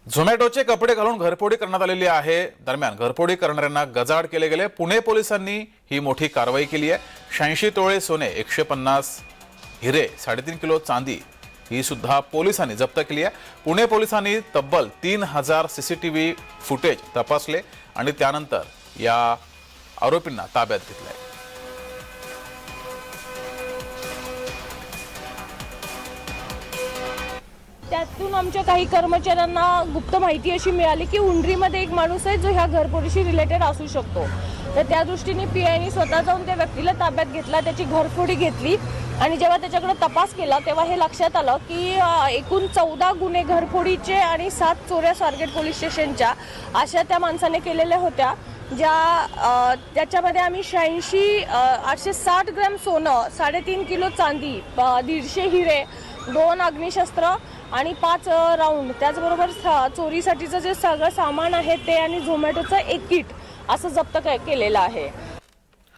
झोमॅटोचे कपडे घालून घरफोडी करण्यात आलेली आहे। दरम्यान घरफोडी करणाऱ्यांना गजाआड केले गेले। पुणे पोलिसांनी ही मोठी कारवाई केली आहे। 86 तोळे सोने, 150 हिरे, 3.5 किलो चांदी ही सुद्धा पोलिसांनी जप्त केली आहे। पुणे पोलिसांनी तब्बल 3000 सीसीटीव्ही फुटेज तपासले आणि त्यानंतर या आरोपींना ताब्यात घेतले। त्यातून आमच्या काही कर्मचाऱ्यांना गुप्त माहिती अशी मिळाली की उंडरीमध्ये एक माणूस आहे जो ह्या घरफोडीशी रिलेटेड असू शकतो। तर त्या दृष्टीने पीआयनी स्वतः जाऊन त्या व्यक्तीला ताब्यात घेतला, त्याची घरफोडी घेतली आणि जेव्हा त्याच्याकडे तपास केला तेव्हा हे लक्षात आलं की एकूण 14 गुन्हे घरफोडीचे आणि 7 चोऱ्या स्वारगेट पोलीस स्टेशनच्या अशा त्या माणसाने केलेल्या होत्या। त्याच्यामध्ये आम्ही 860 ग्रॅम सोनं, 3.5 किलो चांदी, 150 हिरे, 2 अग्निशस्त्र आणि 5 राऊंड, त्याचबरोबर चोरीसाठीचं जे सगळं सामान आहे ते आणि झोमॅटोचं एक किट असं जप्त केलेलं आहे।